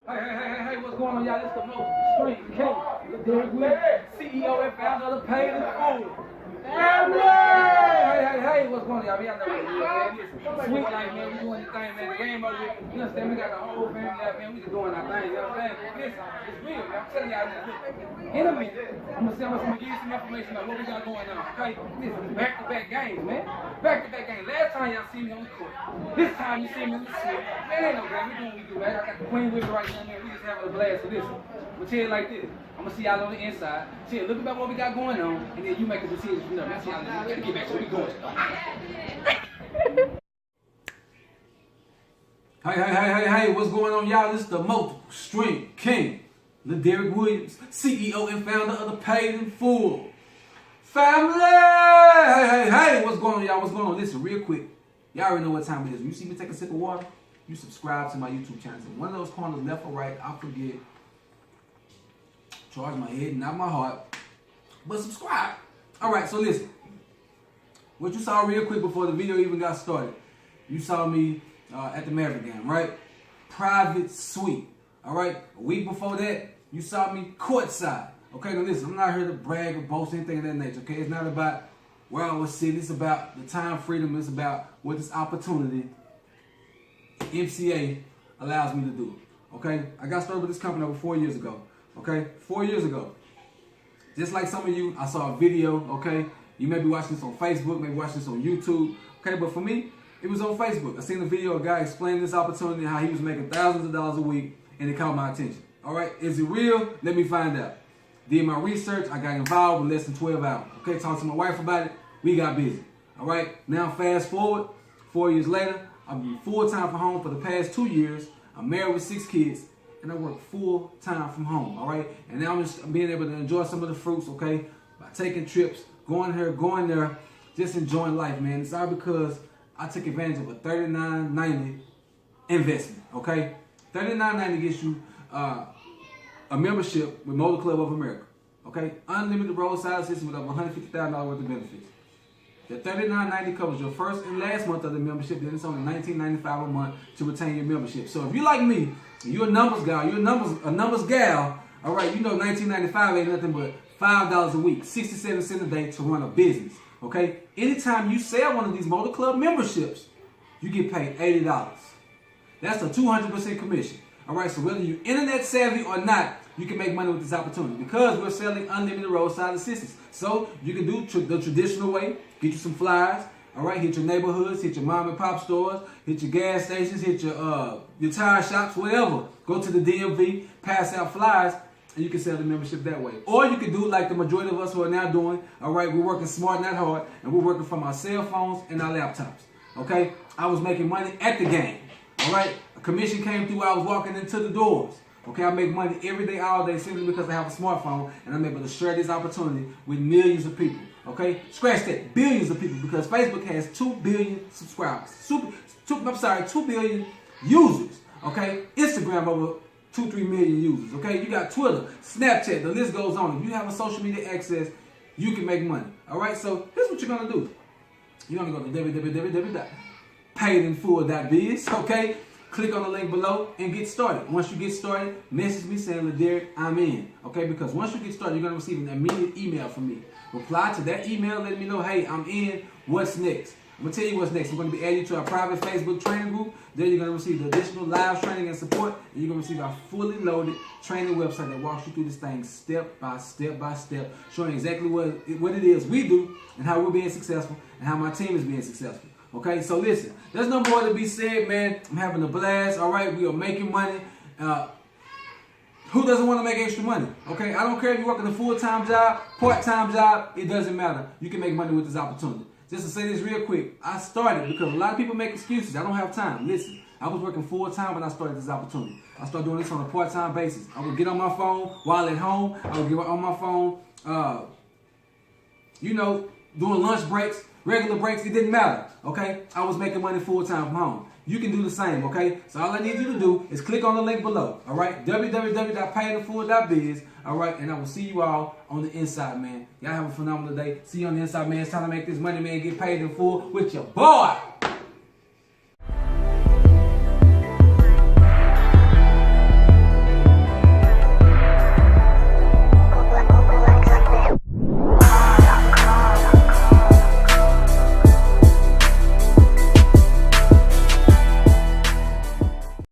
Hey, what's going on, y'all? This is the most street king, CEO and founder of the Paid in Full. Family! Hey, what's going on, y'all? Y'all know what it is, man. Listen, sweet life, man. We doing this thing, man. The game over with. You understand? We got the whole family out, man. We just doing our thing, you know what I'm saying? Listen, it's real, man. I'm telling y'all this. In a minute, I'm gonna give you some information about what we got going on, okay? Listen, back-to-back games, man. Back-to-back games. Last time y'all see me on the court. This time you see me in the street. Man, ain't no game. We doing what we do, man. I got the queen with me right now, man. We just having a blast for this. We'll tell you like this. I'm gonna see y'all on the inside. Tell you, look about what we got going on, and then you make a decision from there. Let's see y'all. Let's get back to what we going. Hey, what's going on, y'all? This is the multiple stream king, Derek Williams, CEO and founder of the Paid in Full. Family! Hey, what's going on, y'all? What's going on? Listen, real quick. Y'all already know what time it is. When you see me take a sip of water, you subscribe to my YouTube channel. So one of those corners, left or right, I forget. Charge my head, not my heart. But subscribe. Alright, so listen. What you saw real quick before the video even got started. You saw me at the Maverick game, right? Private suite. Alright? A week before that, you saw me courtside. Okay, now listen, I'm not here to brag or boast anything of that nature. Okay, it's not about where I was sitting. It's about the time freedom. It's about what this opportunity MCA allows me to do. Okay, I got started with this company over 4 years ago. Okay, 4 years ago. Just like some of you, I saw a video. Okay, you may be watching this on Facebook, maybe watching this on YouTube. Okay, but for me, it was on Facebook. I seen a video of a guy explaining this opportunity, how he was making thousands of dollars a week, and it caught my attention. All right, is it real? Let me find out. Did my research. I got involved in less than 12 hours. Okay, talked to my wife about it. We got busy. All right, now fast forward, 4 years later, I've been full-time from home for the past 2 years. I'm married with 6 kids, and I work full-time from home, all right? And now I'm just being able to enjoy some of the fruits, okay, by taking trips, going here, going there, just enjoying life, man. It's all because I took advantage of a $39.90 investment, okay? $39.90 gets you a membership with Motor Club of America, okay? Unlimited roadside assistance with over $150,000 worth of benefits. The $39.90 covers your first and last month of the membership. Then it's only $19.95 a month to retain your membership. So if you like me, you're a numbers guy, you're a numbers gal, all right, you know $19.95 ain't nothing but $5 a week, 67 cents a day to run a business, okay? Anytime you sell one of these Motor Club memberships, you get paid $80. That's a 200% commission, all right? So whether you're internet savvy or not, you can make money with this opportunity because we're selling unlimited roadside assistance. So you can do the traditional way, get you some flyers, all right, hit your neighborhoods, hit your mom and pop stores, hit your gas stations, hit your tire shops, whatever. Go to the DMV, pass out flyers, and you can sell the membership that way. Or you can do like the majority of us who are now doing, all right, we're working smart, not hard, and we're working from our cell phones and our laptops, okay? I was making money at the game, all right? A commission came through, I was walking into the doors. Okay, I make money every day, all day, simply because I have a smartphone and I'm able to share this opportunity with millions of people. Okay, scratch that, billions of people, because Facebook has 2 billion subscribers. 2 billion users. Okay, Instagram over 2-3 million users. Okay, you got Twitter, Snapchat, the list goes on. If you have a social media access, you can make money. All right, so here's what you're gonna do. You're gonna go to www.paidinfull.biz. Okay. Click on the link below and get started. Once you get started, message me saying, Derek, I'm in. Okay, because once you get started, you're going to receive an immediate email from me. Reply to that email, letting me know, hey, I'm in. What's next? I'm going to tell you what's next. I'm going to be adding you to our private Facebook training group. There you're going to receive the additional live training and support. And you're going to receive our fully loaded training website that walks you through this thing step by step, showing exactly what it is we do and how we're being successful and how my team is being successful. Okay, so listen, there's no more to be said, man. I'm having a blast, all right? We are making money. Who doesn't want to make extra money? Okay, I don't care if you're working a full-time job, part-time job, it doesn't matter. You can make money with this opportunity. Just to say this real quick, I started because a lot of people make excuses. I don't have time. Listen, I was working full-time when I started this opportunity. I started doing this on a part-time basis. I would get on my phone while at home. I would get on my phone, doing lunch breaks, regular breaks, it didn't matter, okay? I was making money full-time from home. You can do the same, okay? So all I need you to do is click on the link below, all right? www.paidinfull.biz, all right? And I will see you all on the inside, man. Y'all have a phenomenal day. See you on the inside, man. It's time to make this money, man. Get paid in full with your boy.